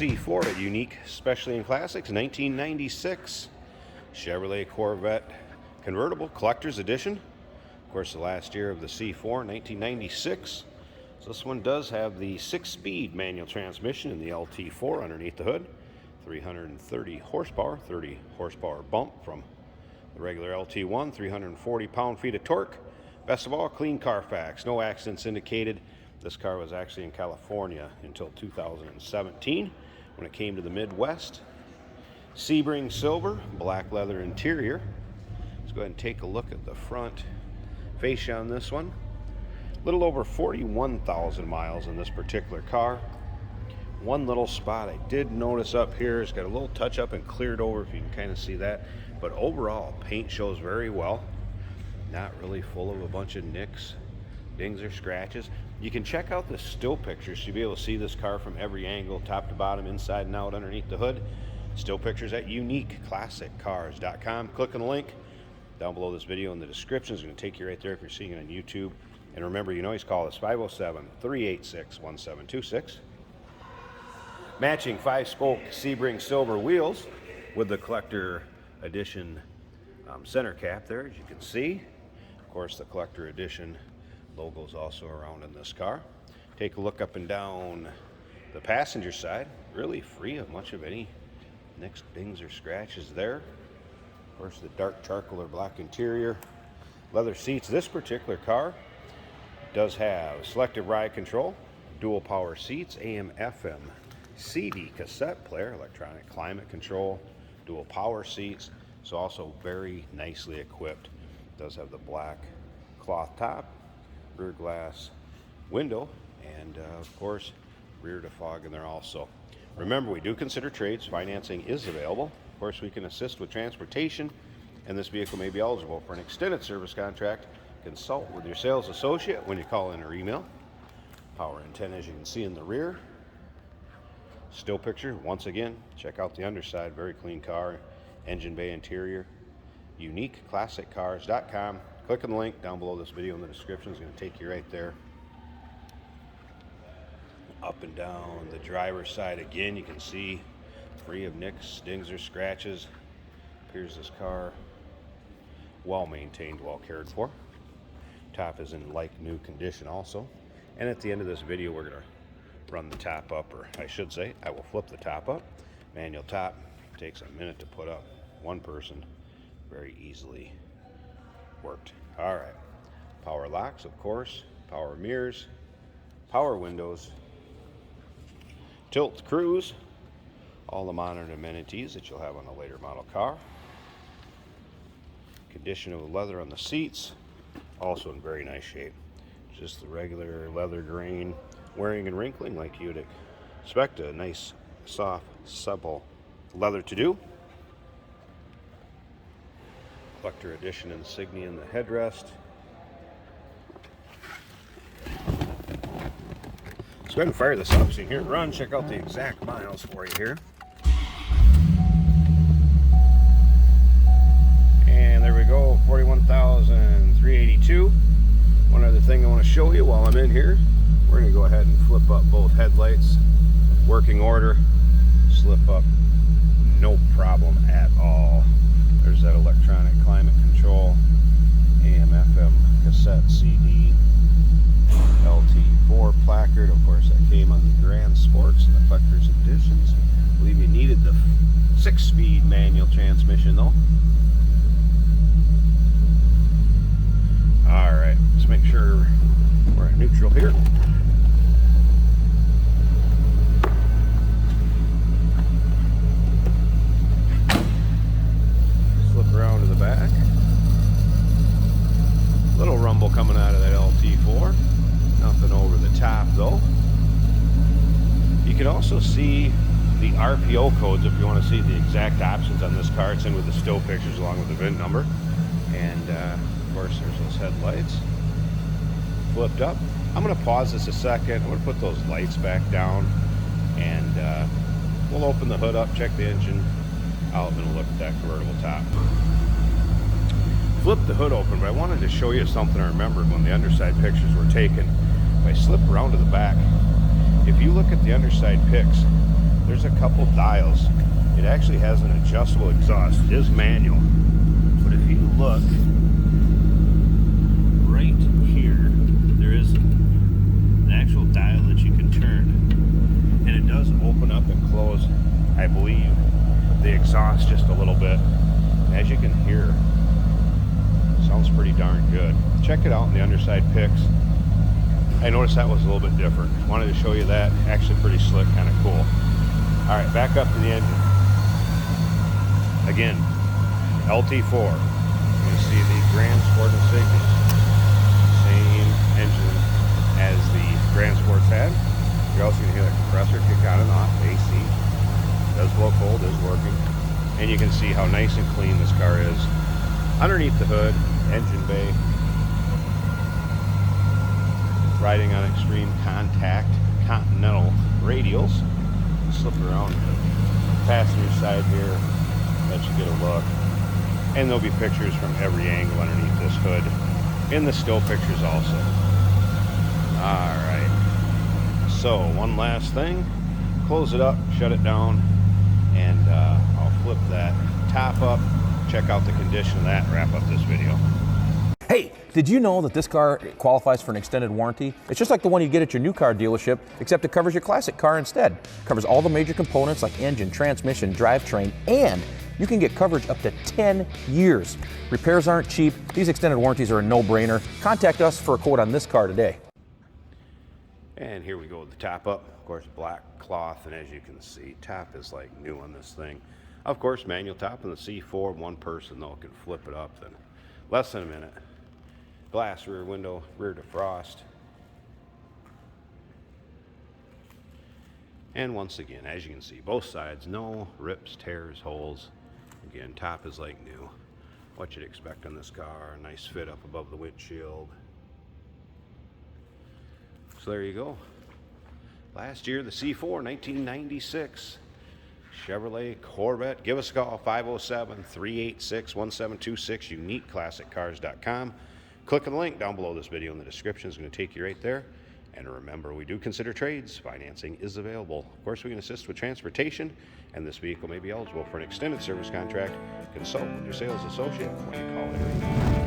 C4 at Unique Specialty and Classics, 1996 Chevrolet Corvette Convertible Collector's Edition. Of course, the last year of the C4, 1996. So this one does have the 6-speed manual transmission in the LT4 underneath the hood. 330 horsepower, 30 horsepower bump from the regular LT1, 340 pound-feet of torque. Best of all, clean Carfax, no accidents indicated. This car was actually in California until 2017 when it came to the Midwest. Sebring silver, black leather interior. Let's go ahead and take a look at the front fascia on this one. A little over 41,000 miles in this particular car. One little spot I did notice up here, it's got a little touch up and cleared over, if you can kind of see that. But overall, paint shows very well. Not really full of a bunch of nicks, dings, or scratches. You can check out the still pictures to be able to see this car from every angle, top to bottom, inside and out, underneath the hood. Still pictures at uniqueclassiccars.com. Click on the link down below this video in the description. It's going to take you right there if you're seeing it on YouTube. And remember, you can always call us 507-386-1726. Matching 5-spoke Sebring silver wheels with the collector edition center cap there, as you can see. Of course, the collector edition logo is also around in this car. Take a look up and down the passenger side. Really free of much of any nicks, dings, or scratches there. Of course, the dark charcoal or black interior. Leather seats. This particular car does have selective ride control, dual power seats, AM, FM, CD cassette player, electronic climate control, dual power seats. So also very nicely equipped. Does have the black cloth top, rear glass window, and of course rear defog in there also. Remember, we do consider trades. Financing is available. Of course, we can assist with transportation, and this vehicle may be eligible for an extended service contract. Consult with your sales associate when you call in or email. Power antenna, as you can see in the rear. Still picture, once again, check out the underside. Very clean car. Engine bay interior. uniqueclassiccars.com. Click on the link down below this video in the description. It's going to take you right there. Up and down the driver's side again, you can see free of nicks, dings, or scratches. Appears this car well maintained, well cared for. Top is in like new condition also. And at the end of this video, we're going to run the top up, or I should say, I will flip the top up. Manual top takes a minute to put up. One person, very easily worked. All right, power locks, of course, power mirrors, power windows, tilt cruise, all the modern amenities that you'll have on a later model car. Condition of leather on the seats, also in very nice shape. Just the regular leather grain, wearing and wrinkling like you'd expect a nice, soft, supple leather to do. Collector edition insignia in the headrest. Let's go ahead and fire this up so you can hear it run. Check out the exact miles for you here. And there we go, 41,382. One other thing I want to show you while I'm in here, we're going to go ahead and flip up both headlights. Working order, slip up, no problem at all. There's that electronic climate control, AM, FM, cassette, CD, LT4 placard. Of course, that came on the Grand Sports and the Collector's Editions. I believe you needed the 6-speed manual transmission though. All right, let's make sure we're in neutral here. Around to the back. Little rumble coming out of that LT4. Nothing over the top though. You can also see the RPO codes if you want to see the exact options on this car. It's in with the still pictures along with the VIN number. And of course there's those headlights. Flipped up. I'm going to pause this a second. I'm going to put those lights back down. And we'll open the hood up, check the engine out, and look at that convertible top. Flip the hood open, but I wanted to show you something I remembered when the underside pictures were taken. If I slip around to the back, if you look at the underside pics, there's a couple dials. It actually has an adjustable exhaust. It is manual. But if you look right here, there is an actual dial that you can turn. And it does open up and close, I believe, the exhaust just a little bit. And as you can hear, it sounds pretty darn good. Check it out in the underside pics. I noticed that was a little bit different. Wanted to show you that. Actually pretty slick, kind of cool. All right, back up to the engine. Again, LT4. You see the Grand Sport insignia. Same engine as the Grand Sports had. You're also going to hear the compressor kick on and off. AC. Does blow cold, is working. And you can see how nice and clean this car is. Underneath the hood, engine bay. Riding on extreme contact Continental radials. Slip around the passenger side here, let you get a look. And there'll be pictures from every angle underneath this hood. In the still pictures also. Alright. So, one last thing. Close it up, shut it down, and I'll flip that top up, check out the condition of that, and wrap up this video. Hey, did you know that this car qualifies for an extended warranty? It's just like the one you get at your new car dealership, except it covers your classic car instead. It covers all the major components like engine, transmission, drivetrain, and you can get coverage up to 10 years. Repairs aren't cheap. These extended warranties are a no-brainer. Contact us for a quote on this car today. And here we go with the top up. Of course, black cloth, and as you can see, top is like new on this thing. Of course, manual top on the C4. One person, though, can flip it up in less than a minute. Glass rear window, rear defrost. And once again, as you can see, both sides, no rips, tears, holes. Again, top is like new. What you'd expect on this car. A nice fit up above the windshield. So there you go. Last year, the C4, 1996. Chevrolet Corvette. Give us a call, 507-386-1726, uniqueclassiccars.com. Click on the link down below this video in the description. It's going to take you right there. And remember, we do consider trades. Financing is available. Of course, we can assist with transportation, and this vehicle may be eligible for an extended service contract. Consult with your sales associate when you call it.